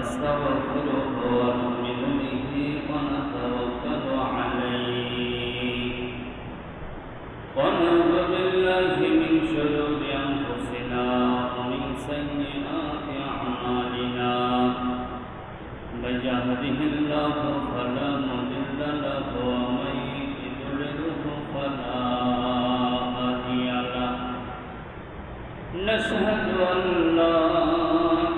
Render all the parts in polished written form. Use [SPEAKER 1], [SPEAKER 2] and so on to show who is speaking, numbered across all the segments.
[SPEAKER 1] ونستغفره ونؤمن به ونتوكل عليه ونعوذ بالله من شرور أنفسنا ومن سيئات أعمالنا من يهده الله فلا مضل له ومن يضلله فلا هادي له نشهد أن لا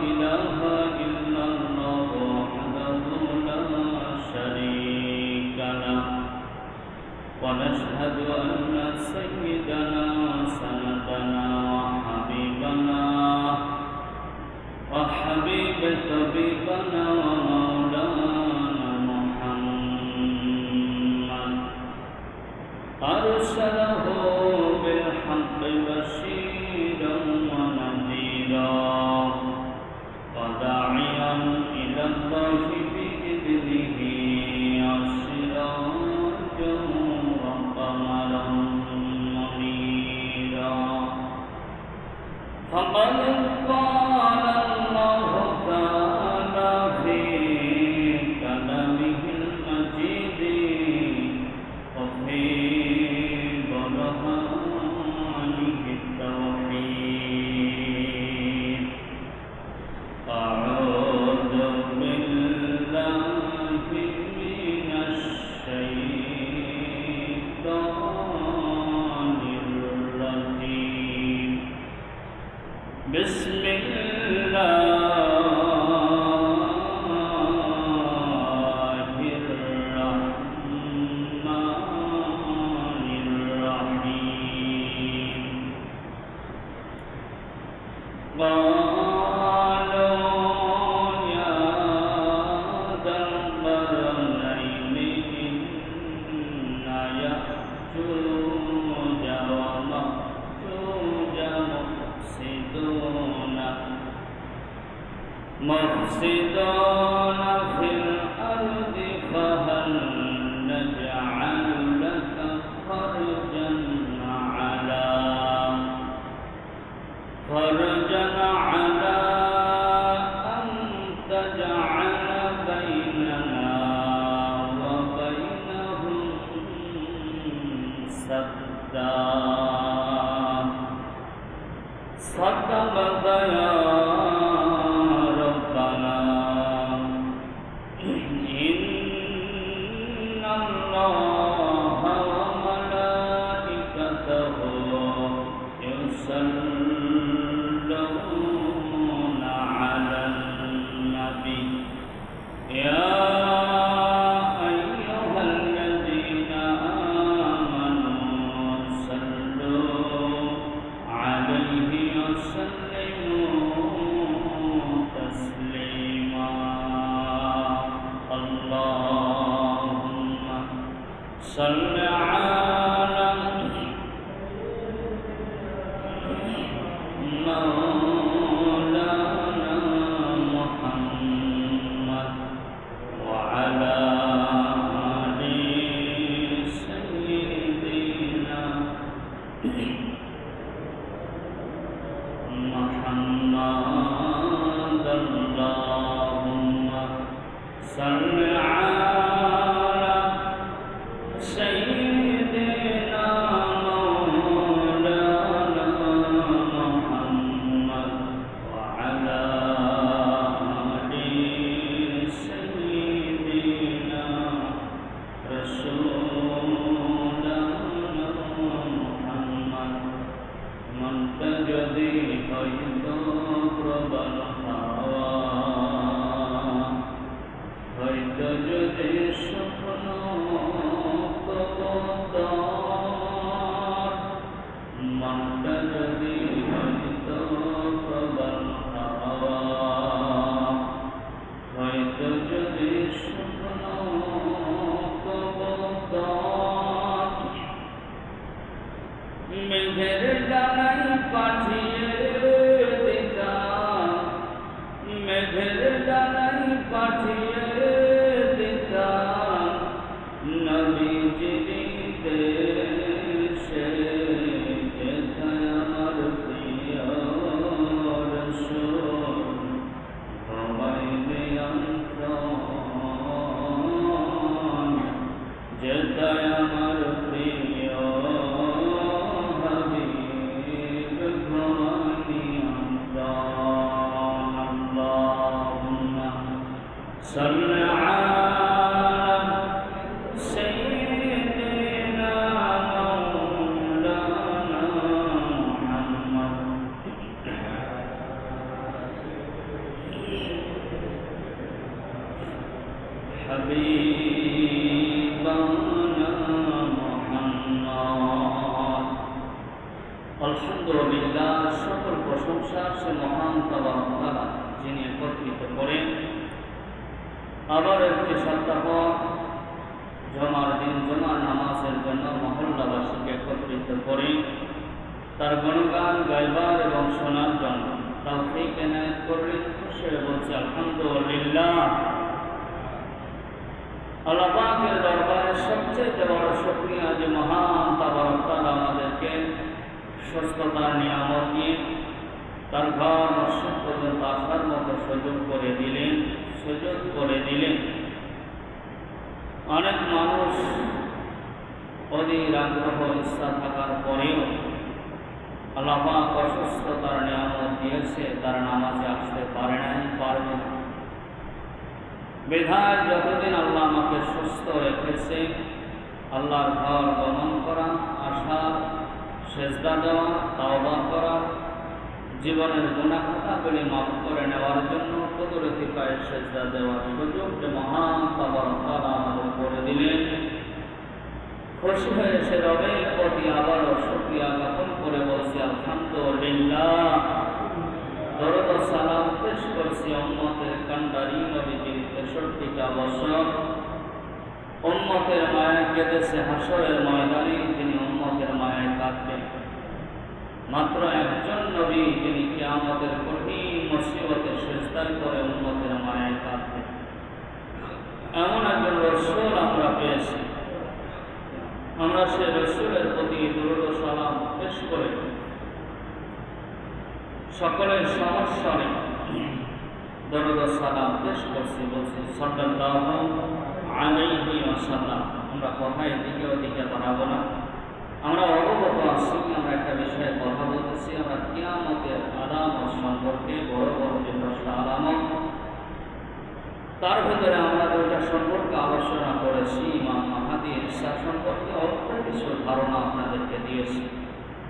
[SPEAKER 1] إله إلا الله وحده لا شريك له ونشهد أن سيدنا وسندنا وحبيب طبيبنا ومولانا محمد أرسله بالحق بشيرا ونذيرا وداعيا إلى الله بإذنه وسراجا وقمرا منيرا فقد قال الله تعالى في كلامه المجيد وفي برهانه التوحيد أعوذ بالله من الشيطان الرجيم بسم الله الرحمن الرحيم قالوا يا ذا القرنين إن يأجوج ومأجوج مفسدون في الأرض فهل نجعل لك خرجا على أن تجعل بيننا وبينهم سدا صدقت يا ربنا إن الله وملائكته يصلون على النبي يا أيها الذين آمنوا صلوا عليه وسلموا تسليما اللهم صل على مولانا محمد وعلى آل سيدنا محمد اللهم صل على سيدنا مولانا محمد وعلى آل سيدنا رسولنا محمد من تجدي হয়তো প্রবল হাওয়া হয়তো যদি স্বপ্ন কবুতর মনটা যদি হয়তো প্রবল হাওয়া হয়তো যদি স্বপ্ন কবুতর মেঘের ডানায় পাঠিয়ে حبيبنا محمد আলহামদুলিল্লাহ সকল প্রশংসা সে মহান তাবারক তাআলা যিনি একত্রিত করেন আবার একটি সপ্তাহ জমার দিন জমার নামাজের জন্য মহল্লাবাসীকে একত্রিত করে তার গুণগান গাইবার এবং শোনার জন্য তৌফিক এনায়েত করলেন। সে বলছে আলহামদুলিল্লাহ। আল্লাহ পাকের দরবারে সবচেয়ে বড় শুকরিয়া যে মহান তাবারক তাআলা আমাদেরকে সুস্থতার নিয়ামত দিয়ে তার ঘর মসজিদ পর্যন্ত আসার মতো সুযোগ করে দিলেন। অনেক মানুষ অধীর আগ্রহ ইচ্ছা থাকার পরেও আল্লাহ পাক অসুস্থতার নিয়ামত দিয়েছে, তারা নামাজে আসতে পারবে না। বিধায় যতদিন আল্লাহ আমাকে সুস্থ রেখেছে আল্লাহর ঘর গমন করা, আসা, সেজদা দেওয়া, তাওবা করা, জীবনের গুনাহ খাতাগুলি মাফ করে নেওয়ার জন্য কুদরতি পায়ে সেজদা দেওয়ার সুযোগ যে মহান তাবারক তাআলা আমাদের করে দিলেন। খুশি হয়ে সে রবের প্রতি আবারও শুকরিয়া জ্ঞাপন করে বলছি আলহামদুলিল্লাহ। দরুদ ও সালাম পেশ করছি উম্মতের কান্ডারি নবীজির 63টা বছর উম্মতের মায়ায় কেঁদেছে হাসরের ময়দানে, যিনি উম্মতের মায়ায় কাঁদবেন। মাত্র একজন নবী যিনি কিয়ামতের কঠিন মুসিবতে সিজদায় করে উম্মতের মায়ায় কাঁদবেন। এমন একজন রাসূল আমরা পেয়েছি। আমরা সে রাসূলের প্রতি দরুদ ও সালাম পেশ করে সকলের সমস্যায় দরুদ ও সালাম পেশ করছি, বলছি সাল্লাল্লাহু আলাইহি ওয়াসাল্লাম। আমরা কথায় এদিকে ওদিকে বাড়াবো না। আমরা অবগত আছি, আমরা একটা বিষয়ে কথা বলতেছি। আমরা কিয়ামতের আলামত সম্পর্কে বড় বড় যে 10টা আলামত, তার ভিতরে আমরা দুইটা সম্পর্কে আলোচনা করেছি। ইমাম মাহদী ঈসা সম্পর্কে অল্প কিছু ধারণা আপনাদেরকে দিয়েছি।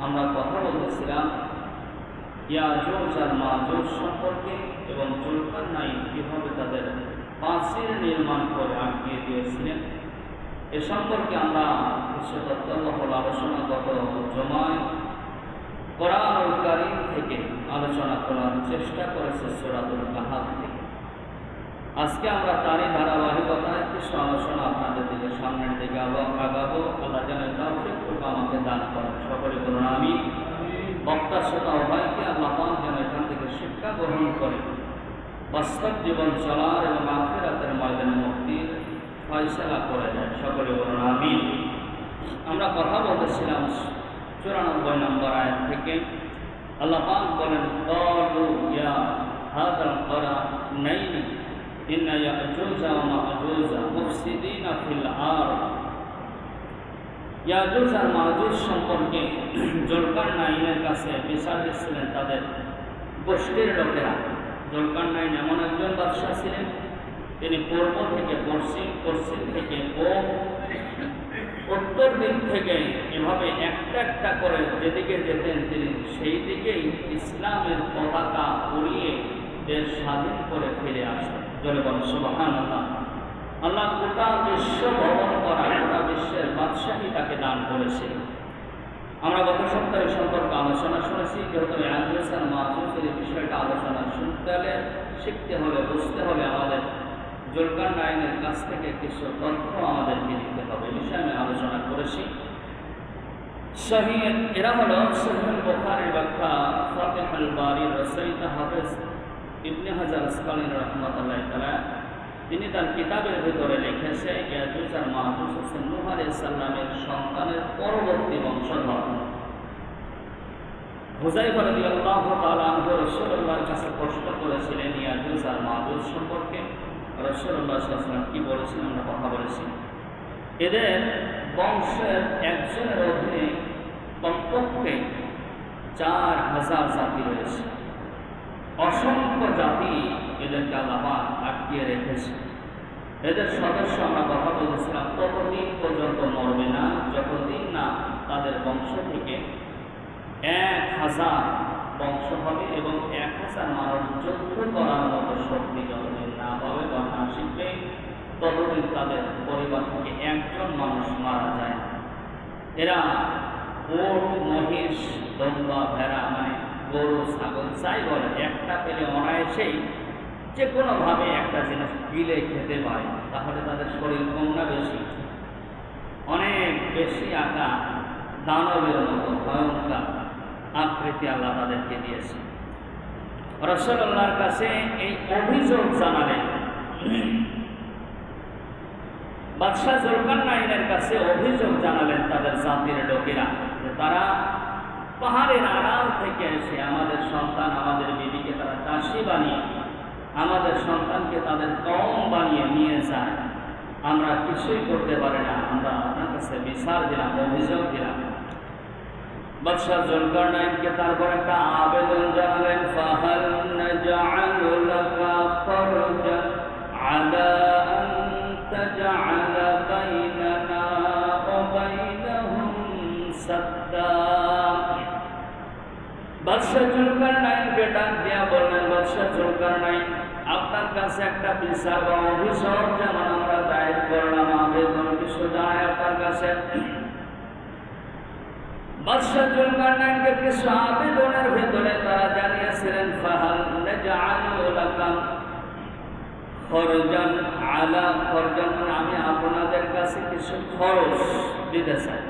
[SPEAKER 1] আমরা কথা বলতেছিলাম ইয়াজুজ আর মাজুজ সম্পর্কে এবং জুলকারনাইন কিভাবে তাদের প্রাচীর নির্মাণ করে আটকিয়ে দিয়েছিলেন এ সম্পর্কে আমরা কিছু তথ্যবহুল আলোচনা গত জমায় কোরআনুল কারীম থেকে আলোচনা করার চেষ্টা করেছে সূরাতুল কাহফ থেকে। আজকে আমরা তারই ধারাবাহিকতায় কিছু আলোচনা আপনাদের দিকে সামনের দিকে আগাবো। আল্লাহ যেন তৌফিক আমাকে দান করেন। সকলে বলুন আমিন। বক্তা শ্রোতা উভয়কে আল্লাহ পাক যেন এখান থেকে শিক্ষা গ্রহণ করে বাস্তব জীবন চলার এবং আখিরাতের ময়দানে মুক্তির ফয়সালা করে দেয়। সকলে বলুন আমিন। আমরা কথা বলতেছিলাম 94 নম্বর আয়াত থেকে। আল্লাহ পাক বলেন ক্বালু ইয়া হাযাল ক্বারানাইনি ইন্না ইয়াজুজা ওয়া মাজুজা মুফসিদিনা ফিল আরদ। ইয়াজুজ আর মাজুজ সম্পর্কে জুলকারনাইনের কাছে বিচার দিচ্ছিলেন তাদের গোষ্ঠীর লোকেরা। জুলকারনাইন এমন একজন বাদশাহ ছিলেন, তিনি পূর্ব থেকে পশ্চিম, পশ্চিম থেকে পূব, উত্তর দিক থেকে এভাবে একটা একটা করে যেদিকে যেতেন তিনি সেই দিকেই ইসলামের পতাকা উড়িয়ে দেশ স্বাধীন করে ফিরে আসতেন। জোরে বলেন সুবহানাল্লাহ। আল্লাহ গোটা বিশ্ব ভ্রমণ করা, গোটা বিশ্বের বাদশাহী তাকে দান করেছে। আমরা গত সপ্তাহে সম্পর্কে আলোচনা শুনেছি। যেহেতু ইয়াজুজ আর মাজুজের এই বিষয়টা আলোচনা শুনতে হলে, শিখতে হবে, বুঝতে হবে, আমাদের জুলকারনাইনের কাছ থেকে কিছু তথ্য আমাদেরকে দিতে হবে। বিষয়ে আমি আলোচনা করেছি। এরা হলো সহিহ বুখারীর ব্যাখ্যা ফাতিহুল বারীর রচয়িতা হাফেজ ইবনে হাজার আসকালানী রাহমাতুল্লাহি তাআলা তিনি তার কিতাবের ভিতরে লিখেছে ইয়াজুজ আর মাজুজ হচ্ছেন নূহ আলাইহিস সালামের সন্তানের পরবর্তী বংশধর। হুযায়ফা রাদিয়াল্লাহু তাআলা আনহু রাসূলুল্লাহর কাছে প্রশ্ন করেছিলেন ইয়াজুজ আর মাজুজ সম্পর্কে। রাসূলুল্লাহ সাল্লাল্লাহু আলাইহি ওয়াসাল্লাম কি বলেছেন আমরা কথা বলেছি। এদের বংশের একজনের অধীনে কমপক্ষে 4000 জাতি রয়েছে। অসংখ্য জাতি এদেরকে আল্লাহ আটকিয়ে রেখেছে। এদের সদস্য আমরা কথা বলেছিলাম ততদিন পর্যন্ত মরবে না যতদিন না তাদের বংশ থেকে 1000 বংশ হবে এবং 1000 মানুষ যুদ্ধ করার মতো শক্তি যতদিন না পাবে বা না শিখবে ততদিন তাদের পরিবার থেকে একজন মানুষ মারা যায়। এরা ওট, মহিষ, দম্বা, ভেড়া মানে গরু, ছাগল যাই বলে একটা পেলে অনায়াসেই যে কোনোভাবে একটা জিনিস গিলে খেতে পারে। তাহলে তাদের শরীর কম না বেশি? অনেক বেশি আঁকা দানবের মতো ভয়ঙ্কর আকৃতি আল্লাহ তাদেরকে দিয়েছে। রাসূলুল্লাহর কাছে এই অভিযোগ জানালেন, বাদশাহ যুলকারনাইনের কাছে অভিযোগ জানালেন তাদের জাতির লোকেরা যে তারা পাহাড়ের আড়াল থেকে এসে আমাদের সন্তান, আমাদের বিবিকে তারা দাসী বানিয়ে, আমাদের সন্তানকে তাদের কম বানিয়ে নিয়ে যায়। আমরা কিছুই করতে পারি না, আমরা আপনার কাছে বিচার দিলাম, অভিযোগ দিলাম। বাদশাহ যুলকারনাইনকে তারপর একটা আবেদন জানালেন, ফাহাল নাজআলু লাকা ফারজান আলা আন তাজআলা বাইনানা ওয়া বাইনাহুম সাদ্দা। বাদশাহ যুলকারনাইনকে ডাক দিয়া বললেন, বাদশাহ যুলকারনাইন, আপনার কাছে একটা বিচার বা অভিযোগ যেমন আমরা দায়ের করলাম, আবেদন কিছু জানাই আপনার কাছে। বাদশাহ যুলকারনাইনকে কিছু আবেদনের ভেতরে তারা জানিয়েছিলেন, ফাহাল নাজআলু লাকা খরজান আলা খরজান, আমি আপনাদের কাছে কিছু খরচ দিতে চাই।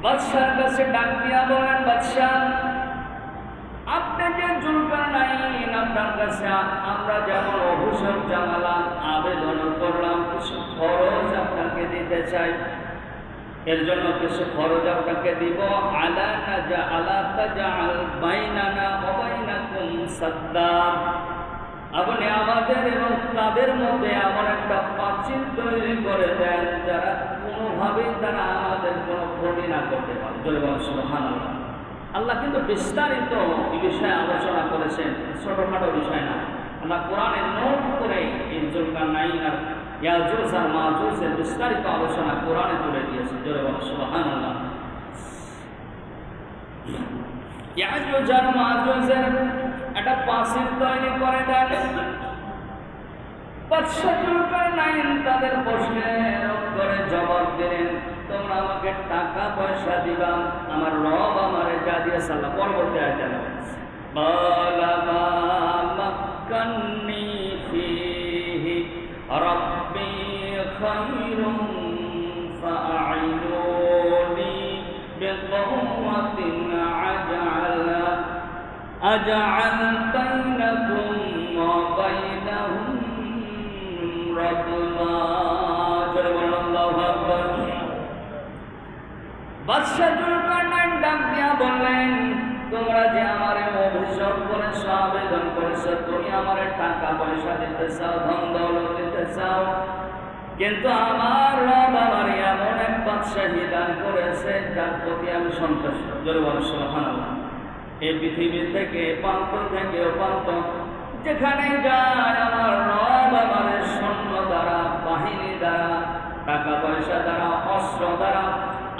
[SPEAKER 1] বাদশার কাছে ডাক দিয়া বলেন, বাদশাহ আপনি যে যুলকারনাইন, আপনার কাছে আমরা যেমন অভিযোগ জানালাম, আবেদন করলাম, কিছু খরচ আপনাকে দিতে চাই। এর জন্য কিছু খরচ আপনাকে দিব। আলা তাজআল বাইনানা ওয়া বাইনাকুম সাদ্দা, আপনি আমাদের এবং তাদের মধ্যে এমন একটা প্রাচীর তৈরি করে দেন যারা কোনোভাবেই তারা আমাদের কোনো ক্ষতি না করতে পারে। জয় বলেন সুবহানাল্লাহ। আল্লাহ কিন্তু বিস্তারিত এই বিষয়ে আলোচনা করেছেন, ছোটখাটো বিষয় না। আমরা কোরআনে নোট করে এই যুলকারনাইন আর ইয়াজুজ আর মাজুজের বিস্তারিত আলোচনা কোরআনে তুলে দিয়েছে। জয় বলেন সুবহানাল্লাহ। ইয়াজুজ আর মাজুজের একটা প্রাচীর তৈরি করে দেন। বাদশাহ যুলকারনাইন তাদের প্রশ্নের উত্তরে জবাব দিলেন, তোমরা আমাকে টাকা পয়সা দিবা, আমার রব আমারে যা দিয়েছে। আল্লাহ পরবর্তী আয়াতে বলেছে, বালা মা মাক্কান্নী ফীহি রাব্বী খায়রুম ফাআইনুনি বিকুওয়াতিন আজআল বাইনাকুম ওয়া বাইনাহুম রাদমা। আল্লাহু আকবার। বাদশাহ যুলকারনাইন ডাক দিয়া বললেন, তোমরা যে আমারে অভিযোগ করেছ, আবেদন করেছ, তুমি আমারে টাকা পয়সা দিতে চাও, ধন দৌলত দিতে চাও, কিন্তু আমার রব আমারে এমন এক বাদশাহী দান করেছে যার প্রতি আমি সন্তুষ্ট। জোরে বলেন সুবহানাল্লাহ। এই পৃথিবী থেকে প্রান্ত থেকে প্রান্ত যেখানে যায় আমার রব আমারে সৈন্য দ্বারা, বাহিনী দ্বারা, টাকা পয়সা দ্বারা, অস্ত্র দ্বারা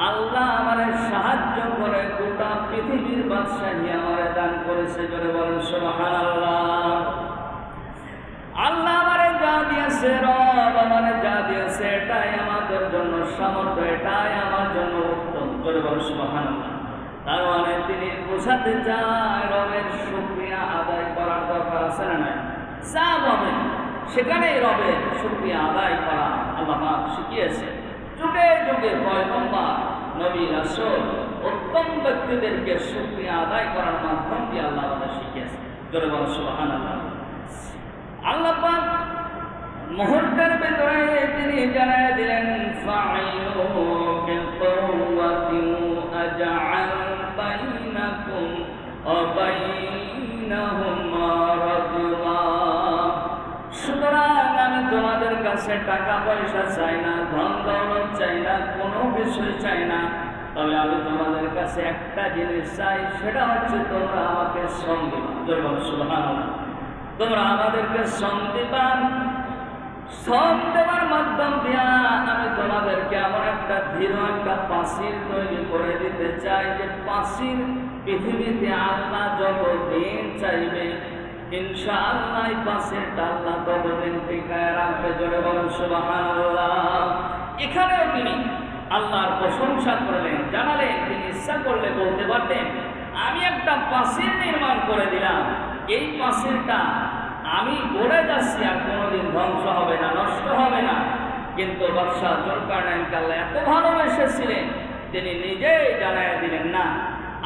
[SPEAKER 1] আল্লাহ আমারে সাহায্য করে গোটা পৃথিবীর বাদশাহী আমারে দান করেছে। জোরে বলেন সুবহানাল্লাহ। আল্লাহ আমারে যা দিয়েছে, রব আমারে যা দিয়েছে, এটাই আমাদের জন্য সামর্থ্য, এটাই আমার জন্য উত্তম। জোরে বলেন সুবহানাল্লাহ। তার মানে তিনি বোঝাতে চায় রবের শুকরিয়া আদায় করার দরকার আছে না নাই? যা পাবেন সেখানেই রবের শুকরিয়া আদায় করা আল্লাহ পাক শিখিয়েছে। যুগে যুগে পয়গম্বর, নবী, রাসূল, উত্তম ব্যক্তিদেরকে শুকরিয়া আদায় করার মাধ্যম দিয়ে আল্লাহ আমাদের শিখিয়েছে। জোরে বলেন সুবহানাল্লাহ। আল্লাহ পাক মুহূর্তের ভিতরে তিনি জানায় দিলেন, ফাইনু বিকুওয়াতিন আজআল বাইনাকুম ওয়া বাইনাহুম রাদমা। সুতরাং আমি তোমাদের কাছে টাকা পয়সা চাই না, ধন দৌলত চাই না, কোনো বিষয় চাই না, তবে আমি তোমাদের কাছে একটা জিনিস চাই, সেটা হচ্ছে তোমরা আমাকে শ্রম দিবা। জয় বলেন সুবহানাল্লাহ। তোমরা আমাদেরকে শ্রম দিবা, শ্রম দেওয়ার মাধ্যম দিয়া আমি তোমাদেরকে এমন একটা দৃঢ় একটা প্রাচীর তৈরি করে দিতে চাই যে প্রাচীর পৃথিবীতে আল্লাহ যত দিন চাইবে ইনশাআল্লাহ এই পাশেরটা আল্লাহ ততদিন টিকায় রাখবে। জোরে বলুন সুবহানাল্লাহ। এখানেও তিনি আল্লাহর প্রশংসা করলেন, জানালেন তিনি ইচ্ছা করলে বলতে পারতেন আমি একটা পাশের নির্মাণ করে দিলাম, এই পাশেরটা আমি গড়ে যাচ্ছি আর কোনোদিন ধ্বংস হবে না, নষ্ট হবে না। কিন্তু বাদশাহ জুলকারনাইনকে আল্লাহ এত ভালোবেসেছিলেন, তিনি নিজেই জানায় দিলেন না,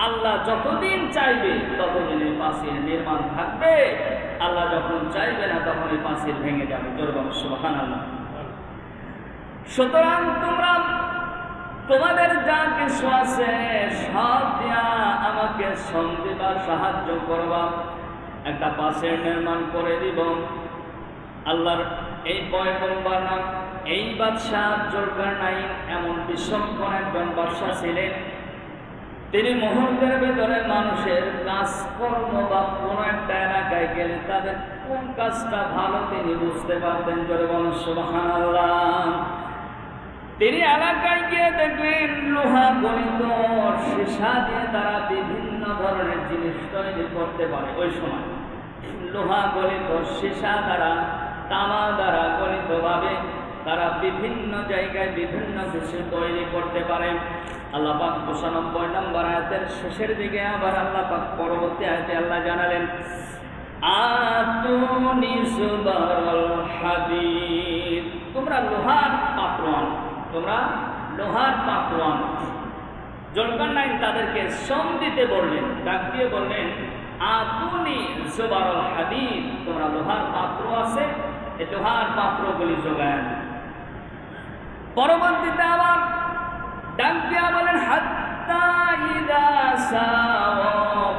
[SPEAKER 1] আল্লাহ যতদিন চাইবে ততদিন এই পাঁচিল নির্মাণ থাকবে, আল্লাহ যখন চাইবে না তখন এই পাঁচিল ভেঙে যাবে। জোরে বলুন সুবহানাল্লাহ। সুতরাং তোমরা তোমাদের যা কিছু আছে সব দিয়া আমাকে শ্রম দিবা, সাহায্য করবা, একটা পাঁচিল নির্মাণ করে দিব। আল্লাহর এই পয়গম্বর না, এই বাদশাহ জুলকারনাইন এমন বিচক্ষণ একজন বাদশাহ ছিলেন, তিনি মুহূর্তের ভেতরে মানুষের কাজকর্ম বা কোনো একটা এলাকায় গেলে তাদের কোন কাজটা ভালো তিনি বুঝতে পারতেন। জোরে বলুন সুবহানাল্লাহ। তিনি এলাকায় গিয়ে দেখলেন লোহা গলিত সীসা দিয়ে তারা বিভিন্ন ধরনের জিনিস তৈরি করতে পারে। ওই সময় লোহা গলিত সীসা দ্বারা, তামা দ্বারা গলিতভাবে তারা বিভিন্ন জায়গায় বিভিন্ন কিছু তৈরি করতে পারে। আল্লাহ পাক ৯৫ নম্বর আয়াতের শেষের দিকে আবার আল্লাহ পাক পরবর্তী আয়াতে আল্লাহ জানালেন আতুনি সুবারল হাদিদ, তোমরা লোহার পাত্র আনো, তোমরা লোহার পাত্র আনো। জুলকারনাইন তাদেরকে শ্রম দিতে বললেন, ডাক দিয়ে বললেন আতুনি সুবারল হাদিদ, তোমরা লোহার পাত্র আছে, এই লোহার পাত্রগুলি যোগায়। পরবর্তীতে আবার ডাক দিয়া বলেন হাত্তা ইদা সাওয়া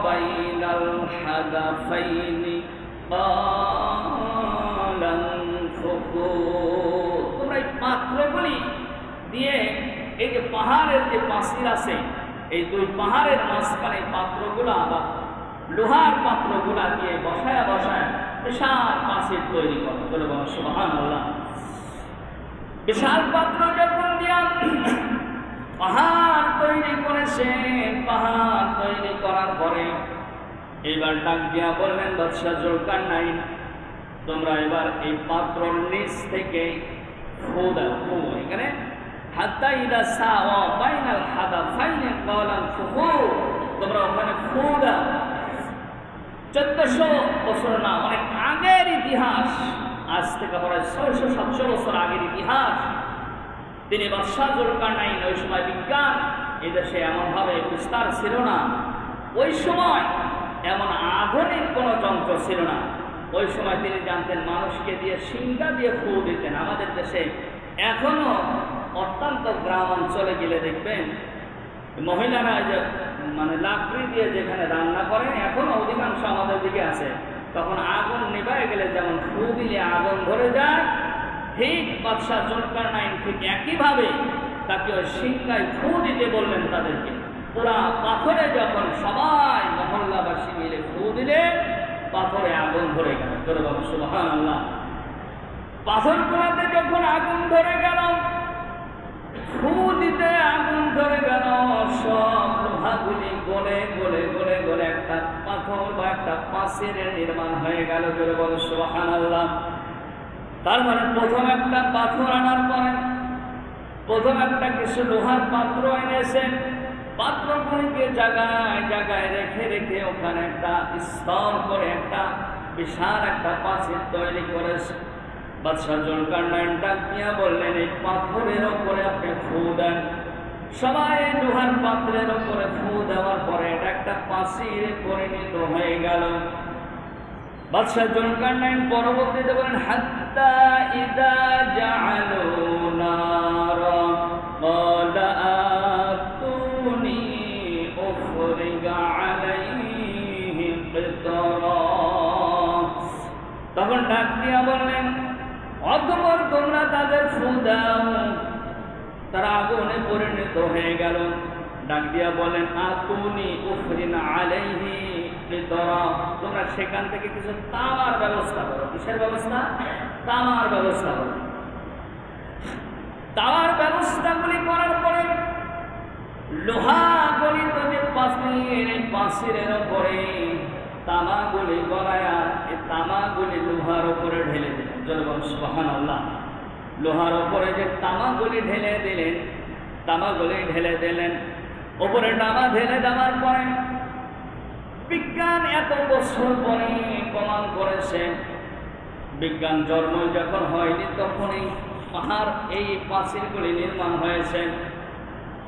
[SPEAKER 1] বাইনাল হাদাফাইনি ক্বালান ফুকু, তোমরা এই পাত্রগুলি দিয়ে এই যে পাহাড়ের যে পাঁচিল আছে, এই দুই পাহাড়ের মাঝখানে পাত্রগুলা বা লোহার পাত্রগুলা দিয়ে বসায়া বসায় বিশাল পাঁচিল তৈরি করে। বলে বলো সুবহানাল্লাহ। বিশাল পাত্র যখন দিয়া পাহাড় তৈরি করেছে, পাহাড় তৈরি করার পরে এবার ডাক দিয়া বললেন বাদশাহ জুলকারনাইন, তোমরা এবার এই পাত্রর নিচ থেকে ফু দাও। ফু এখানে হাত্তা ইদা সাওয়া বাইনাল হাদাফাইনি ক্বালান ফুকু, তোমরা ওখানে ফু দাও। ১৪০০ বছর না, অনেক আগের ইতিহাস, আজ থেকে প্রায় ৬০০-৭০০ বছর আগের ইতিহাস। তিনি বাদশাহ জুলকারনাইন, ওই সময় বিজ্ঞান এদেশে এমনভাবে বিস্তার ছিল না, ওই সময় এমন আধুনিক কোনো যন্ত্র ছিল না। ওই সময় তিনি জানতেন মানুষকে দিয়ে শিঙ্গা দিয়ে ফু দিতেন। আমাদের দেশে এখনও অত্যন্ত গ্রাম অঞ্চলে গেলে দেখবেন মহিলারা যে মানে লাকড়ি দিয়ে যেখানে রান্না করেন, এখনও অধিকাংশ আমাদের দিকে আছে। তখন আগুন নিভায় গেলে যেমন ফু দিলে আগুন ধরে যায়, ঠিক বাদশাহ জুলকারনাইন ঠিক একইভাবে তাকে ওই শিঙ্গায় ফু দিতে বললেন তাদেরকে। পুরা পাথরে যখন সবাই মহল্লাবাসী মিলে ফু দিলে পাথরে আগুন ধরে গেল। ধরে বাবু সুবহানাল্লাহ। পাথর গুলাতে যখন আগুন ধরে গেল, ফু দিতে আগুন ধরে গেল, সব লোহাগুলি গলে গলে গলে গলে একটা পাথর বা একটা পাঁচিলের নির্মাণ হয়ে গেল। ধরে বাবু সুবহানাল্লাহ। তার মানে প্রথম একটা পাথর আনার পরে প্রথম একটা কিছু লোহার পাত্র এনেছেন, পাত্রগুলিকে জায়গায় জায়গায় রেখে রেখে ওখানে একটা স্তর করে একটা বিশাল একটা পাঁচিল তৈরি করেছে। বাদশাহ জুলকারনাইন ডাক দিয়া বললেন এই পাথরের ওপরে আপনি ফু দেন। সবাই লোহার পাত্রের ওপরে ফু দেওয়ার পরে এটা একটা পাঁচিলে পরিণত হয়ে গেল। বাদশাহ জুলকারনাইন পরবর্তীতে বলেন হাত্তা ইদা জাআলু নারা ক্বালা আতুনি উফরিগা আলাইহি কিতরা, তখন ডাক দিয়া বললেন অতঃপর তোমরা তাদের ফু দাও, তারা আগুনে পরিণত হয়ে গেল। ডাক দিয়া বলেন আতুনি উফরিনা আলাইহি কিতরা, তোমরা সেখান থেকে কিছু তামার ব্যবস্থা করো। কিসের ব্যবস্থা? তামার ব্যবস্থা করো। তামার ব্যবস্থাগুলি করার পরে লোহা গলিত যে পাঁচিলের, এই পাঁচিলের ওপরে তামাগুলি গলায়া এই জনগণ সুবহানাল্লাহ। লোহার ওপরে যে তামাগুলি ঢেলে দিলেন, তামাগুলি ঢেলে দিলেন, ওপরে তামা ঢেলে দেওয়ার পরে বিজ্ঞান এত বছর পরে প্রমাণ করেছে, বিজ্ঞান জন্ম যখন হয়নি তখনই পাহাড় এই প্রাচীরগুলি নির্মাণ হয়েছে।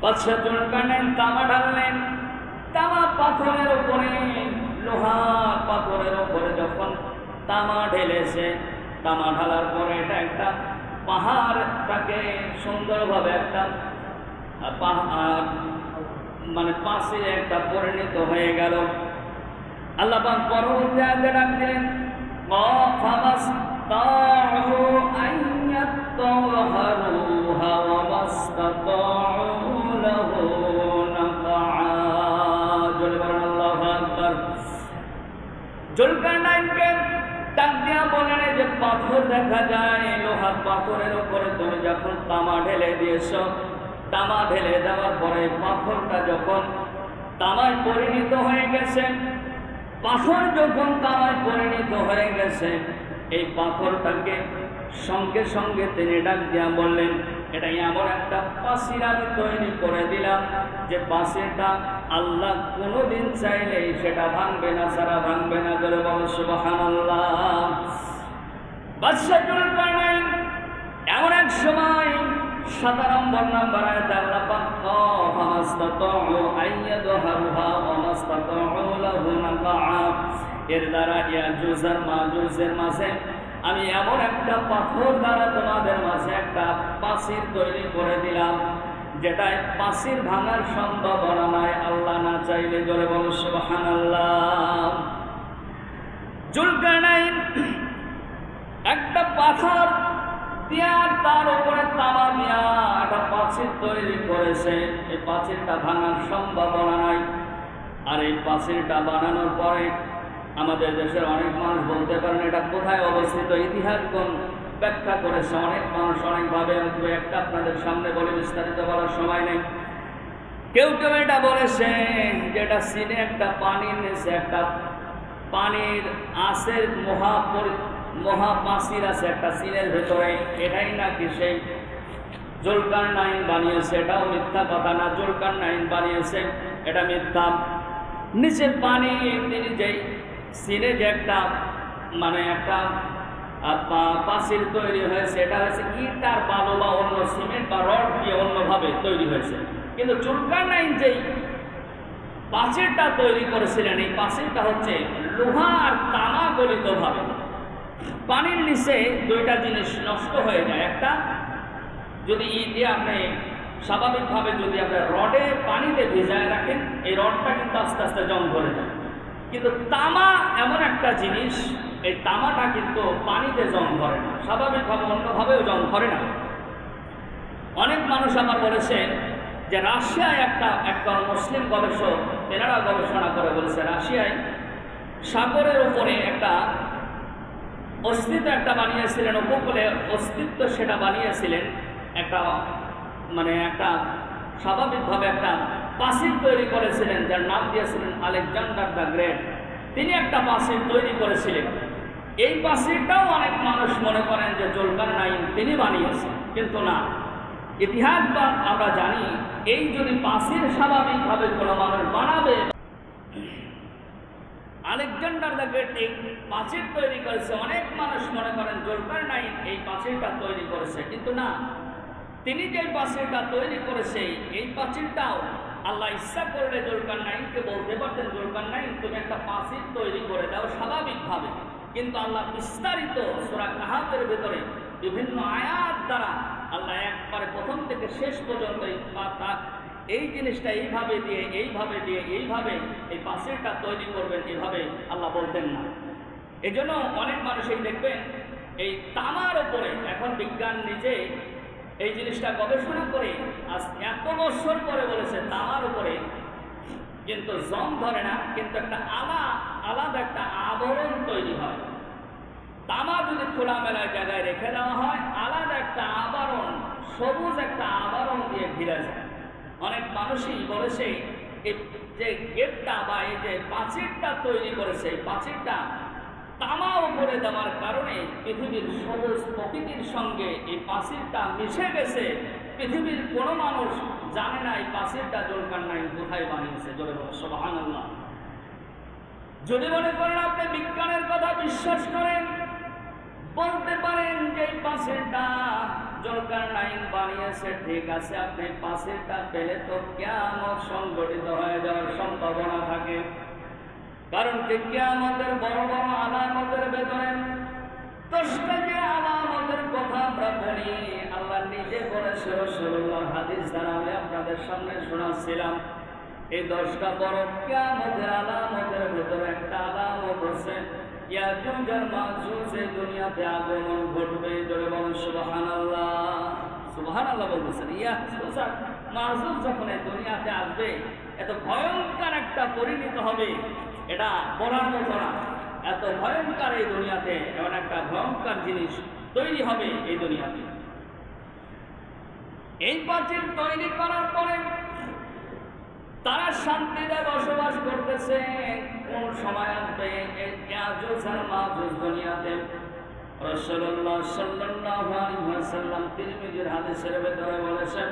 [SPEAKER 1] বাদশাহ জুলকারনাইন তামা ঢাললেন, তামা পাথরের উপরে, লোহা পাথরের উপরে যখন তামা ঢেলেছে, তামা ঢালার পরে এটা একটা পাহাড়টাকে সুন্দরভাবে একটা পাহাড় মানে পাশে একটা পরিণত হয়ে গেল। আল্লাহ পাক পরবর্তী আয়াতে ডাক দিলেন, জুলকারনাইনকে ডাক দিয়া বলেন, যে পাথর দেখা যায়, লোহার পাথরের উপরে তুমি যখন তামা ঢেলে দিয়েছ, তামা ঢেলে দেওয়ার পরে পাথরটা যখন তামায় পরিণত হয়ে গেছে, পাথর যখন তামায় পরিণত হয়ে গেছে, এই পাথরটাকে সঙ্গে সঙ্গে তিনি ডাক দিয়া বললেন, এটা এমন একটা প্রাচীর আমি তৈরি করে দিলাম যে প্রাচীরটা আল্লাহ কোনোদিন চাইলেই সেটা ভাঙবে না, সারা ভাঙবে না। জোরে বলো সুবহানাল্লাহ। বাদশাহ জুলকারনাইন এমন এক সময় 17 নম্বর আয়াতে আল্লাহ পাক ফামাসতাতু আইয়াদহারুহা ওয়া মাসতাতু লাহু নাফআ, এর দ্বারা ইয়াজুজ আর মাজুজের মাঝে আমি এমন একটা পাথর দ্বারা তোমাদের মাঝে একটা প্রাচীর তৈরি করে দিলাম, যেটায় প্রাচীর ভাঙার সম্ভাবনা নাই আল্লাহ না চাইলে। জোরে বলো সুবহানাল্লাহ। জুলকারনাইন একটা পাথর দিয়া তার উপরে তামা দিয়া একটা প্রাচীর তৈরি করেছে, এই প্রাচীরটা ভাঙার সম্ভাবনা নাই। আর এই প্রাচীরটা বানানোর পরে আমাদের দেশের অনেক মানুষ বলতে পারেন এটা কোথায় অবস্থিত, ইতিহাসগণ ব্যাখ্যা করেছে, অনেক মানুষ অনেকভাবে। একটা আপনাদের সামনে বলে বিস্তারিত বলার সময় নেই। কেউ কেউ এটা বলেছে যে এটা চীনে একটা পানির নিচে একটা পানির আশের মহাপ্রাচীর আছে একটা চীনের ভেতরে, এটাই নাকি সেই জুলকারনাইন বানিয়েছে। এটাও মিথ্যা কথা না, জুলকারনাইন বানিয়েছে এটা মিথ্যা। নিচের পানি তিনি যেই চীনে যে একটা মানে একটা প্রাচীর তৈরি হয়েছে, এটা হয়েছে ইট আর বালু বা অন্য সিমেন্ট বা রড দিয়ে অন্যভাবে তৈরি হয়েছে। কিন্তু জুলকারনাইন যেই প্রাচীরটা তৈরি করেছিলেন, এই প্রাচীরটা হচ্ছে লোহা আর তামা গলিতভাবে। পানির নিচে দুইটা জিনিস নষ্ট হয়ে যায়, একটা যদি ইটে আপনি স্বাভাবিকভাবে যদি আপনি রডে পানিতে ভিজায় রাখেন, এই রডটা কিন্তু আস্তে আস্তে জং ধরে যায়। কিন্তু তামা এমন একটা জিনিস, এই তামাটা কিন্তু পানিতে জং ধরে না, স্বাভাবিকভাবে অন্যভাবেও জং ধরে না। অনেক মানুষ আমার বলেছে যে রাশিয়ায় একটা মুসলিম গবেষক, তেনারা গবেষণা করে বলেছে রাশিয়ায় সাগরের উপরে একটা অস্তিত্ব একটা বানিয়েছিলেন, উপকূলে অস্তিত্ব সেটা বানিয়েছিলেন একটা মানে একটা স্বাভাবিকভাবে একটা প্রাচীর তৈরি করেছিলেন, যার নাম দিয়েছিলেন আলেকজান্ডার দ্য গ্রেট। তিনি একটা প্রাচীর তৈরি করেছিলেন। এই প্রাচীরটাও অনেক মানুষ মনে করেন যে জুলকারনাইন তিনি বানিয়েছেন, কিন্তু না। ইতিহাস বা আমরা জানি এই যদি প্রাচীর স্বাভাবিকভাবে কোনো মানুষ বানাবে, আলেকজান্ডার দ্য গ্রেট এই প্রাচীর তৈরি করেছে, অনেক মানুষ মনে করেন জুলকারনাইন এই প্রাচীরটা তৈরি করেছে, কিন্তু না। তিনি যে প্রাচীরটা তৈরি করেছে, এই প্রাচীরটাও আল্লাহ ইচ্ছা করলে জুলকারনাইনকে বলতে পারতেন, জুলকারনাইন তুমি একটা প্রাচীর তৈরি করে দাও স্বাভাবিকভাবে। কিন্তু আল্লাহ বিস্তারিত সূরা কাহাফের ভেতরে বিভিন্ন আয়াত দ্বারা আল্লাহ একবারে প্রথম থেকে শেষ পর্যন্ত এই জিনিসটা এইভাবে দিয়ে এইভাবে এই প্রাচীরটা তৈরি করবেন, এভাবে আল্লাহ বলতেন না। এই জন্য অনেক মানুষই দেখবেন এই তামার ওপরে এখন বিজ্ঞান নিজে এই জিনিসটা গবেষণা করে আজ এত বছর পরে বলেছে তামার উপরে কিন্তু জং ধরে না, কিন্তু একটা আলাদা একটা আবরণ তৈরি হয়। তামা যদি খোলামেলায় জায়গায় রেখে দেওয়া হয়, আলাদা একটা আবরণ, সবুজ একটা আবরণ দিয়ে ঘিরে যায়। অনেক মানুষই বলেছে এই যে গেটটা বা এই যে প্রাচীরটা তৈরি করেছে, এই প্রাচীরটা তামাও করে দেওয়ার কারণে পৃথিবীর সবুজ প্রকৃতির সঙ্গে এই প্রাচীরটা মিশে গেছে। পৃথিবীর কোনো মানুষ জানে না এই প্রাচীরটা জুলকারনাইন কোথায় বানিয়েছে। জোরে বলে সুবহানাল্লাহ। যদি মনে করেন আপনি বিজ্ঞানের কথা বিশ্বাস করেন, বলতে পারেন যে এই প্রাচীরটা জুলকারনাইন বানিয়েছে, ঠিক আছে, আপনি প্রাচীরটা পেলে তো কিয়ামত সংঘটিত হয়ে যাওয়ার সম্ভাবনা থাকে। কারণ কি কিয়ামতের বড় বড় আলামতের ভেতরে 10টা যে আলামতের কথা আমরা বলি, আল্লাহ নিজে বলেছে, রাসূলুল্লাহর হাদিস দ্বারা আমি আপনাদের সামনে শোনাচ্ছিলাম। এই 10টা বড় কিয়ামতের আলামতের ভেতরে একটা আলামত হচ্ছে ইয়াজুজ আর মাজুজ এই দুনিয়াতে আগমন ঘটবে। জোরে বলেন সুবহানাল্লাহ। সুবহানাল্লাহ বলতেছেন। ইয়াজুজ আর মাজুজ যখন এই দুনিয়াতে আসবে, এত ভয়ঙ্কর একটা পরিণত হবে, এটা বলার মতো না। এত ভয়ঙ্কর এই দুনিয়াতে, এমন একটা ভয়ঙ্কর জিনিস তৈরি হবে এই দুনিয়াতে। এই প্রাচীর তৈরি করার পরে তারা শান্তিতে বসবাস করতেছে। কোন সময় আসবে এই ইয়াজুজ আর মাজুজ দুনিয়াতে? রাসূলুল্লাহ সাল্লাল্লাহু আলাইহি ওয়াসাল্লাম তিরমিজির হাদিসের ভিতরে বলেছেন,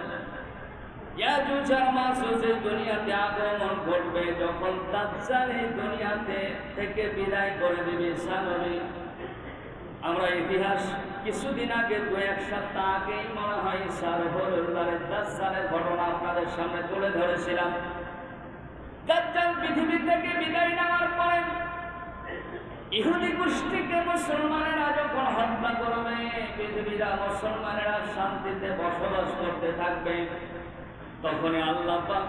[SPEAKER 1] ইয়াজুজ আর মাজুজ এই দুনিয়াতে আগমন ঘটবে যখন দাজ্জাল এই দুনিয়াতে থেকে বিদায় করে দিবে ঈসা নবী। আমরা ইতিহাস কিছুদিন আগে 2-1 সপ্তাহ আগেই মনে হয় ঈসার হরুল্লাহের দাজ্জালের ঘটনা আপনাদের সামনে তুলে ধরেছিলাম। দাজ্জাল পৃথিবী থেকে বিদায় নেওয়ার পরে ইহুদি গোষ্ঠীকে মুসলমানেরা যখন হত্যা করবে, পৃথিবীরা মুসলমানেরা শান্তিতে বসবাস করতে থাকবে, তখনই আল্লাহ পাক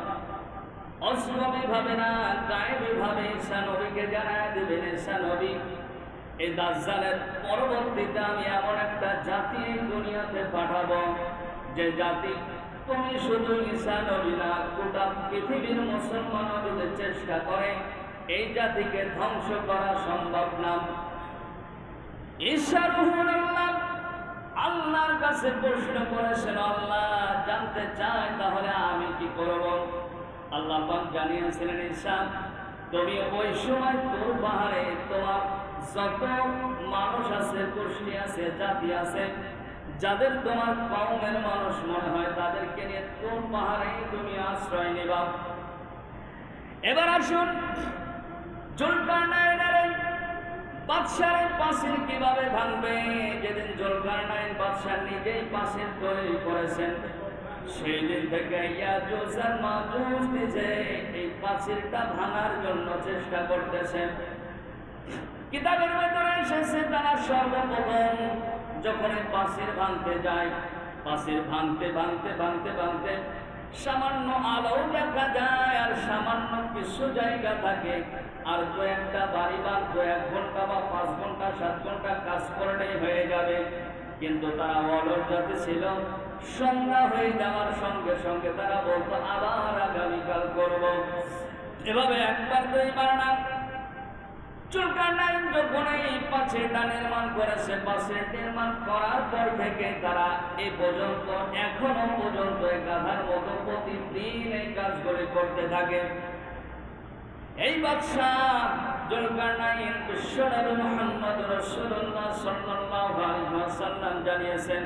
[SPEAKER 1] অসবাবিভাবে না গায়েবীভাবে ঈসা নবীকে জানায় দিবেন, ঈসা নবী, এই দাজ্জালের পরবর্তীতে আমি এমন একটা জাতি দুনিয়াতে পাঠাবো, যে জাতি তুমি শুধু ঈসা নবী না, গোটা পৃথিবীর মুসলমান যদি চেষ্টা করে এই জাতিকে ধ্বংস করা সম্ভব না। ঈসা রূহুল্লাহ আল্লাহর কাছে প্রশ্ন করেছেন, আল্লাহ জানতে চায় তাহলে আমি কি করব? আল্লাহ পাক জানিয়েছিলেন, ঈসা তুমি ওই সময় তোর পাহাড়ে তোমার যত মানুষ আছে, গোষ্ঠী আছে, জাতি আছে, যাদের তোমার কওমের মানুষ মনে হয়, তাদেরকে নিয়ে তোর পাহাড়ে তুমি আশ্রয় নেবা। এবার আসুন, জুলকারনাইনের বাদশাহের প্রাচীর কিভাবে ভাঙবে? যেদিন জুলকারনাইন বাদশাহ নিজেই প্রাচীর তৈরি করেছেন, সেই দিন থেকে ইয়াজুজ আর মাজুজ নিজে এই প্রাচীরটা ভাঙার জন্য চেষ্টা করতেছেন। কিতাবের ভেতরে এসেছে তারা সর্বপ্রথম যখন এই প্রাচীর ভাঙতে যায়, প্রাচীর ভাঙতে ভাঙতে ভাঙতে ভাঙতে সামান্য আলো দেখা যায়, আর সামান্য কিছু জায়গা থাকে, আর 2-1টা বাড়ি বা 2-1 ঘন্টা বা 5 ঘন্টা 7 ঘন্টা কাজ করলেই হয়ে যাবে। কিন্তু তারা অলস জাতি ছিল, সন্ধ্যা হয়ে যাওয়ার সঙ্গে সঙ্গে তারা বলতো আবার আগামীকাল করব। এভাবে একবার 2বার না, জুলকারনাইন যখন এই প্রাচীরটা নির্মাণ করেছে, প্রাচীর নির্মাণ করার পর থেকে তারা এই পর্যন্ত এখনো পর্যন্ত এই গাধার মতো প্রতিদিন এই কাজগুলি করতে থাকে। এই বাদশাহ জুলকারনাইন বিশ্বনবী মুহাম্মদ রাসূলুল্লাহ সাল্লাল্লাহু আলাইহি ওয়াসাল্লাম জানিয়েছেন,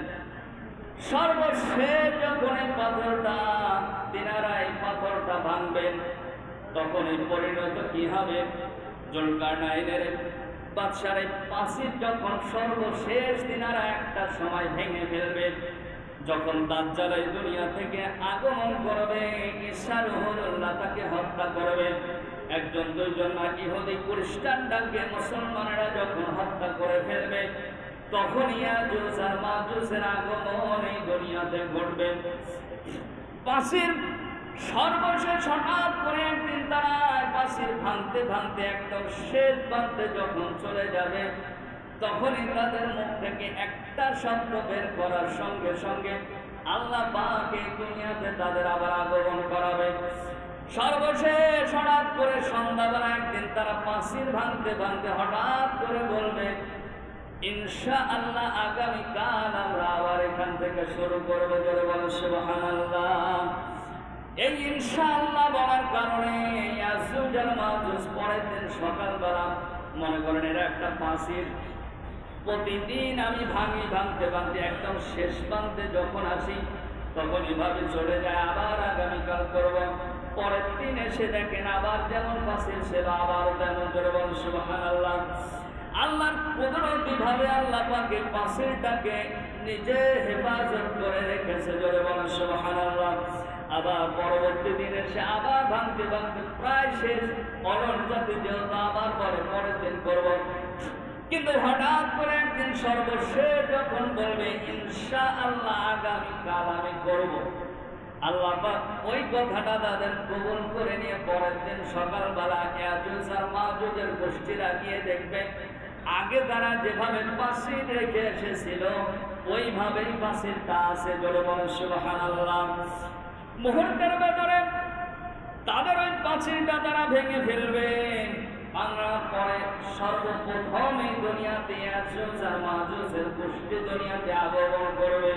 [SPEAKER 1] সর্বশেষ যখন এই পাথরটা তিনারা এই পাথরটা ভাঙবেন, তখন এই পরিণত কি হবে? জুলকারনাইনের বাদশাহের প্রাচীর যখন সর্বশেষ তিনারা একটা সময় ভেঙে ফেলবে, যখন দাজ্জাল এই দুনিয়া থেকে আগমন করবে, ঈসা রূহুল্লাহ তাকে হত্যা করবে, 1-2 না ইহুদি খ্রিস্টানটাকে মুসলমানেরা যখন হত্যা করে ফেলবে, তখন ইয়াজুজ আর মাজুজের আগমন এই দুনিয়াতে ঘটবে। প্রাচীর সর্বশেষ হঠাৎ করে একদিন তারা প্রাচীর ভাঙতে ভাঙতে একদম শেষ প্রান্তে যখন চলে যাবে, তখনই তাদের মুখ থেকে একটা শব্দ বের করার সঙ্গে সঙ্গে আল্লাহ পাক এই দুনিয়াতে তাদের আবার আগমন করাবে। সর্বশেষ হঠাৎ করে সন্ধ্যাবেলা একদিন তারা প্রাচীর ভাঙতে ভাঙতে হঠাৎ করে বলবে, ইনশাআল্লাহ আগামীকাল আমরা আবার এখান থেকে শুরু করবো। জোরে বলো সুবহানাল্লাহ। এই ইনশাআল্লাহ বলার কারণে ইয়াজুজ আর মাজুজ পরের দিন সকালবেলা মনে করেন এরা একটা পাঁচিল, প্রতিদিন আমি ভাঙতে একদম শেষ প্রান্তে যখন আসি তখন এভাবে চলে যায়, আবার আগামীকাল করব। পরের দিন এসে দেখেন আবার যেমন পাঁচিল ছিল আবার তেমন জোরে বলেন সুবহানাল্লাহ। আল্লাহর কুদরতি ভাবে আল্লাহ পাকে পাঁচিলটাকে নিজে হেফাজত করে রেখেছে, জোরে বলেন সুবহানাল্লাহ। আবার পরবর্তী দিন এসে আবার ভাঙতে প্রায় শেষ, অলন জাতি যেহেতু আবার পরের দিন করব। কিন্তু হঠাৎ করে একদিন সর্বশেষ যখন বলবে ইনশাআল্লাহ আগামীকাল আমি করব, আল্লাহ পাক ওই কথাটা তাদের কবুল করে নিয়ে পরের দিন সকালবেলা ইয়াজুজ আর মাজুজের গোষ্ঠীরা গিয়ে দেখবে আগে তারা যেভাবে পাঁচিল রেখে এসেছিল ওইভাবেই পাঁচিলটা আছে, জোরে বলেন সুবহানাল্লাহ। মুহূর্তের ভেতরে তাদের ওই পাঁচিলটা তারা ভেঙে ফেলবে। ভাঙার পরে সর্বপ্রথম এই দুনিয়াতে ইয়াজুজ আর মাজুজের গোষ্ঠী দুনিয়াতে আগমন করবে।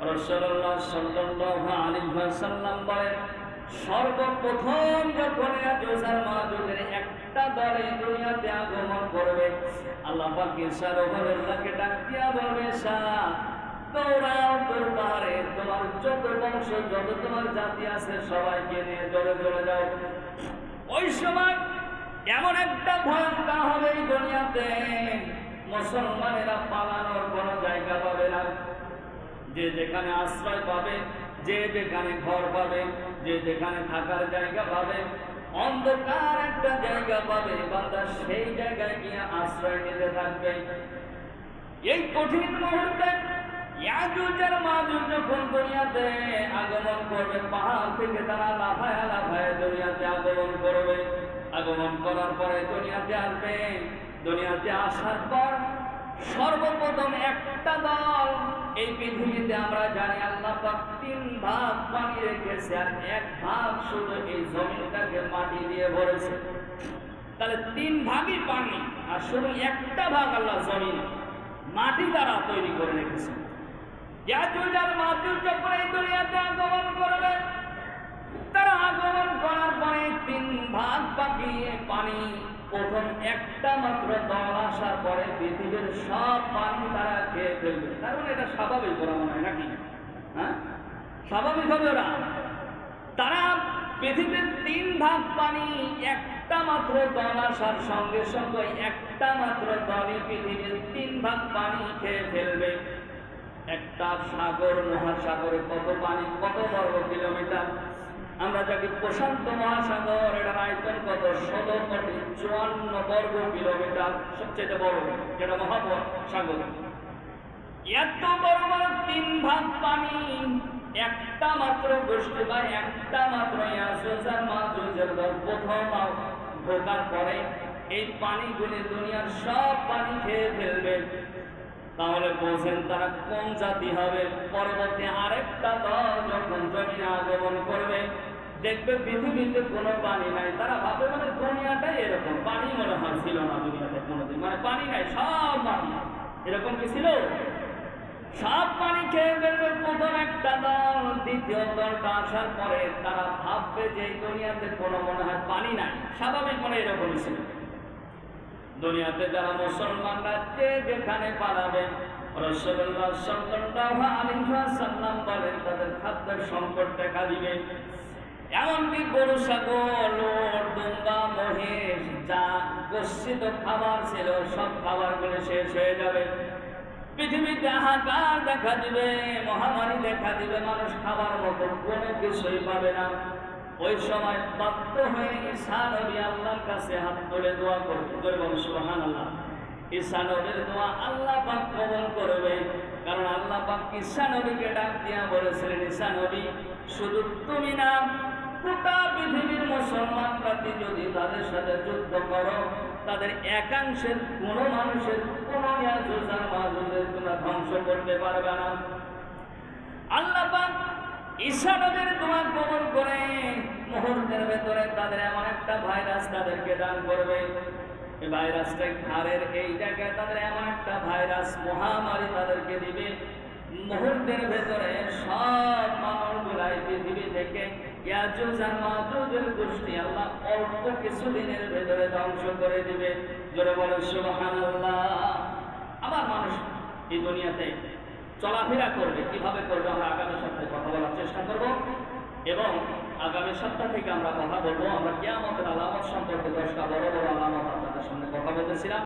[SPEAKER 1] রাসূলুল্লাহ সাল্লাল্লাহু আলাইহি ওয়াসাল্লাম বলেন, সর্বপ্রথম যখন ইয়াজুজ আর মাজুজের একটা দল এই দুনিয়াতে আগমন করবে, আল্লাহ পাক ঈসা রূহুল্লাহকে ডাক দিয়া বলবে, ঈসা দৌড়াও দরবারে, তোমার যত বংশ যত তোমার জাতি আছে সবাইকে নিয়ে জোরে যাও। ওই সময় এমন একটা ভয়ঙ্কর হবে এই দুনিয়াতে, মুসলমানেরা পালানোর কোনো জায়গা পাবে না। যে যেখানে আশ্রয় পাবে, যে যেখানে ঘর পাবে, যে যেখানে থাকার জায়গা পাবে, অন্ধকার একটা জায়গা পাবে, বান্দা সেই জায়গায় গিয়ে আশ্রয় নিতে থাকবে। এই কঠিন মুহূর্তে ইয়াজুজ আর মাজুজ যখন দুনিয়াতে আগমন করবে, পাহাড় থেকে তারা লাফায় দুনিয়াতে আগমন করবে। আগমন করার পরে দুনিয়াতে আসবে। দুনিয়াতে আসার পর সর্বপ্রথম একটা দল, এই পৃথিবীতে আমরা জানি আল্লাহ পাক 3 ভাগ পানি রেখেছে আর 1 ভাগ শুধু এই জমিনটাকে মাটি দিয়ে ভরেছে। তাহলে 3 ভাগই পানি আর শুধু একটা ভাগ আল্লাহ জমিন মাটি দ্বারা তৈরি করে রেখেছে। ইয়াজুজ আর মাজুজ যখন এই দুনিয়াতে আগমন করবে, তারা আগমন করার পরে 3 ভাগ বাকি পানি, প্রথম একটা মাত্র দল আসার পরে পৃথিবীর সব পানি তারা খেয়ে ফেলবে। তার মানে এটা স্বাভাবিক ওরা মনে হয় নাকি? হ্যাঁ, স্বাভাবিক হবে ওরা। তারা পৃথিবীর 3 ভাগ পানি একটা মাত্র দল আসার সঙ্গে সঙ্গে একটা মাত্র দলই পৃথিবীর 3 ভাগ পানি খেয়ে ফেলবে। একটা সাগর, মহাসাগরে কত পানি, কত বর্গ কিলোমিটার? আমরা যাকে প্রশান্ত মহাসাগর, এটার আয়তন কত? 16,54 বর্গ কিলোমিটার, সবচেয়ে বড় যেটা মহাসাগর। এত বড় 3 ভাগ পানি একটা মাত্র গোষ্ঠী বা একটা মাত্র ইয়াজুজ আর মাজুজের দল প্রথম ঢোকার পরে এই পানিগুলি দুনিয়ার সব পানি খেয়ে ফেলবে। তাহলে বোঝেন তারা কোন জাতি হবে। পরবর্তী আরেকটা দল যখন জমিনে আগমন করবে, দেখবে পৃথিবীতে কোনো পানি নাই। তারা ভাবে মানে দুনিয়াটাই এরকম, পানি মনে হয় ছিল না দুনিয়াতে কোনোদিন, মানে পানি নাই, সব পানি। এরকম কি ছিল? সব পানি খেয়ে ফেলবে প্রথম একটা দল। দ্বিতীয় দলটা আসার পরে তারা ভাববে যে এই দুনিয়াতে কোনো মনে হয় পানি নাই, স্বাভাবিক মনে এরকমই ছিল। দুনিয়াতে যারা মুসলমানরা যে যেখানে পালাবে, রাসূলুল্লাহ সাল্লাল্লাহু আলাইহি ওয়াসাল্লাম বলেন তাদের খাদ্যের সংকট দেখা দিবে। এমনকি গরু, ছাগল, দুম্বা, মহিষ যা গচ্ছিত খাবার ছিল সব খাবারগুলো শেষ হয়ে যাবে। পৃথিবীতে হাহাকার দেখা দিবে, মহামারী দেখা দিবে, মানুষ খাবার মতো কোনো কিছুই পাবে না। ওই সময় বাধ্য হয়ে ঈসা নবী আল্লাহর কাছে হাত তুলে দোয়া করবে, জোরে বলেন সুবহানাল্লাহ। ঈসা নবীর দোয়া আল্লাহ পাক কবুল করবে, কারণ আল্লাহ পাক ঈসা নবীকে ডাক দিয়া বলেছিলেন, ঈসা নবী শুধু তুমি না, গোটা পৃথিবীর মুসলমানরা যদি তাদের সাথে যুদ্ধ করো, তাদের একাংশের কোনো মানুষের কোনো ইয়াজুজ আর মাজুজের তোমরা ধ্বংস করতে পারবে না। আল্লাহ পাক ঈসা নবীর দোয়া কবুল করে মুহূর্তের ভেতরে তাদের এমন একটা ভাইরাস তাদেরকে দান করবে। এই ভাইরাসটা ঘাড়ের এই জায়গায় তাদের এমন একটা ভাইরাস মহামারী তাদেরকে দিবে। মুহূর্তের ভেতরে সব মানুষগুলাই পৃথিবী থেকে ইয়াজুজ আর মাজুজের গোষ্ঠী আল্লাহ অল্প কিছুদিনের ভেতরে ধ্বংস করে দিবে। জোরে বলেন সুবহানাল্লাহ। আবার মানুষ এই দুনিয়াতে চলাফেরা করবে, কিভাবে করবে আমরা আগামী সপ্তাহে কথা বলার চেষ্টা করব, এবং আগামী সপ্তাহ থেকে আমরা কথা বলবো আমরা কিয়ামতের আলামত সম্পর্কে 10টা বড় বড় আলামত আপনাদের সামনে কথা বলতেছিলাম।